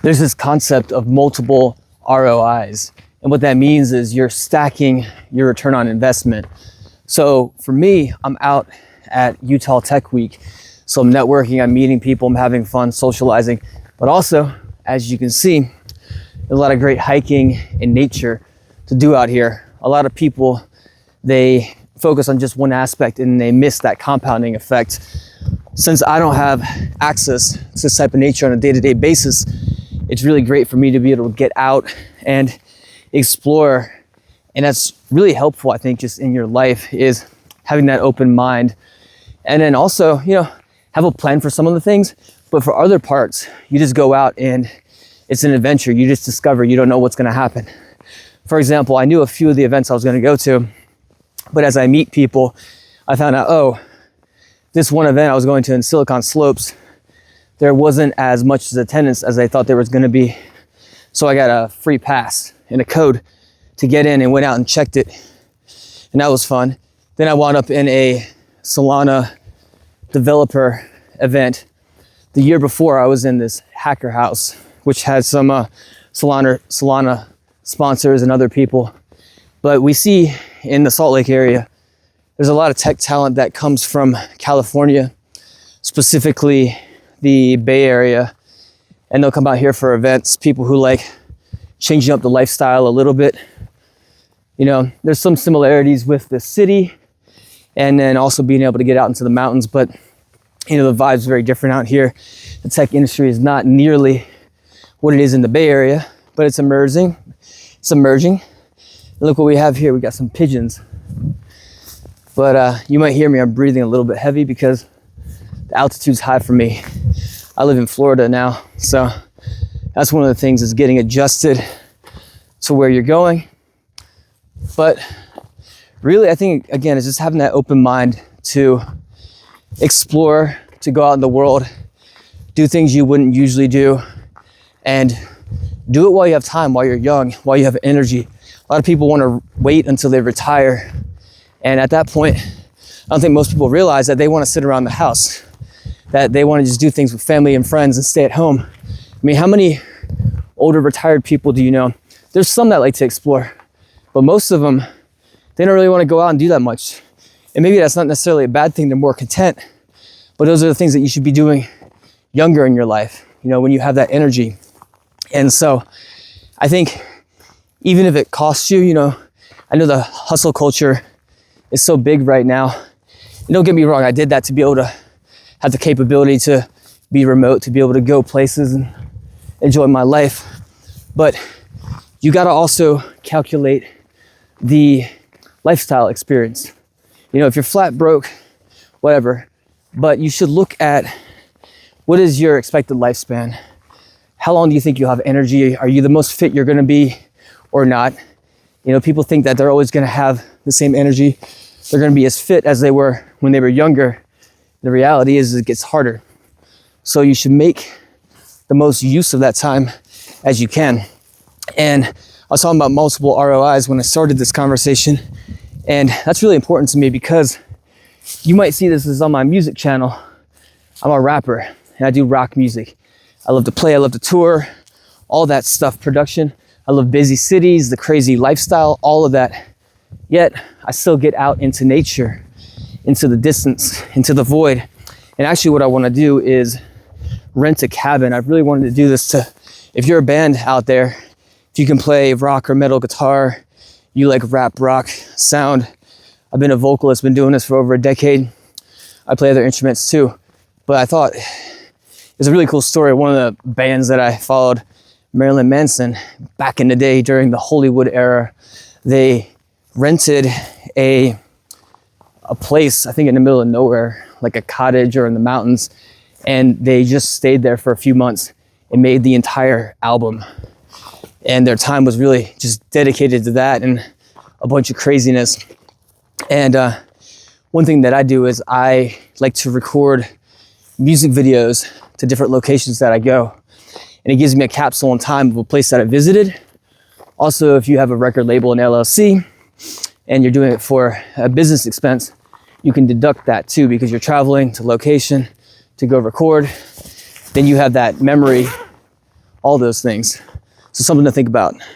there's this concept of multiple ROIs. And what that means is you're stacking your return on investment. So for me, I'm out at Utah Tech Week. So I'm networking, I'm meeting people, I'm having fun, socializing. But also, as you can see, there's a lot of great hiking and nature to do out here. A lot of people, they focus on just one aspect and they miss that compounding effect. Since I don't have access to this type of nature on a day-to-day basis, it's really great for me to be able to get out and explore. And that's really helpful, I think, just in your life, is having that open mind. And then also, have a plan for some of the things, but for other parts, you just go out and it's an adventure. You just discover, you don't know what's gonna happen. For example, I knew a few of the events I was gonna go to, but as I meet people, I found out, this one event I was going to in Silicon Slopes, there wasn't as much attendance as I thought there was gonna be. So I got a free pass and a code to get in and went out and checked it. And that was fun. Then I wound up in a Solana developer event. The year before, I was in this hacker house, which had some Solana sponsors and other people. But we see in the Salt Lake area, there's a lot of tech talent that comes from California, specifically the Bay Area, and they'll come out here for events. People who like changing up the lifestyle a little bit. There's some similarities with the city, and then also being able to get out into the mountains, but the vibe's very different out here. The tech industry is not nearly what it is in the Bay Area, but it's emerging. Look what we have here. We got some pigeons. But you might hear me, I'm breathing a little bit heavy because the altitude's high for me. I live in Florida now, so that's one of the things, is getting adjusted to where you're going. But really, I think, again, it's just having that open mind to explore, to go out in the world, do things you wouldn't usually do, and do it while you have time, while you're young, while you have energy. A lot of people want to wait until they retire. And at that point, I don't think most people realize that they want to sit around the house, that they want to just do things with family and friends and stay at home. I mean, how many older retired people do you know? There's some that like to explore, but most of them, they don't really want to go out and do that much. And maybe that's not necessarily a bad thing, they're more content, but those are the things that you should be doing younger in your life, when you have that energy. And so I think even if it costs you, I know the hustle culture is so big right now. And don't get me wrong, I did that to be able to have the capability to be remote, to be able to go places and enjoy my life. But you gotta also calculate the lifestyle experience. If you're flat broke, whatever, but you should look at what is your expected lifespan. How long do you think you'll have energy? Are you the most fit you're gonna be or not? People think that they're always gonna have the same energy. They're gonna be as fit as they were when they were younger. The reality is it gets harder. So you should make the most use of that time as you can. And I was talking about multiple ROIs when I started this conversation. And that's really important to me because you might see this as on my music channel. I'm a rapper and I do rock music. I love to play, I love to tour, all that stuff, production. I love busy cities, the crazy lifestyle, all of that. Yet I still get out into nature, into the distance, into the void. And actually what I want to do is rent a cabin. I really wanted to do this if you're a band out there, if you can play rock or metal guitar, you like rap, rock, sound. I've been a vocalist, been doing this for over a decade. I play other instruments too. But I thought it was a really cool story. One of the bands that I followed, Marilyn Manson, back in the day during the Hollywood era, they rented a place, I think in the middle of nowhere, like a cottage or in the mountains, and they just stayed there for a few months and made the entire album. And their time was really just dedicated to that and a bunch of craziness. And one thing that I do is I like to record music videos to different locations that I go. And it gives me a capsule in time of a place that I visited. Also, if you have a record label, an LLC, and you're doing it for a business expense, you can deduct that too because you're traveling to location to go record. Then you have that memory all those things. So something to think about.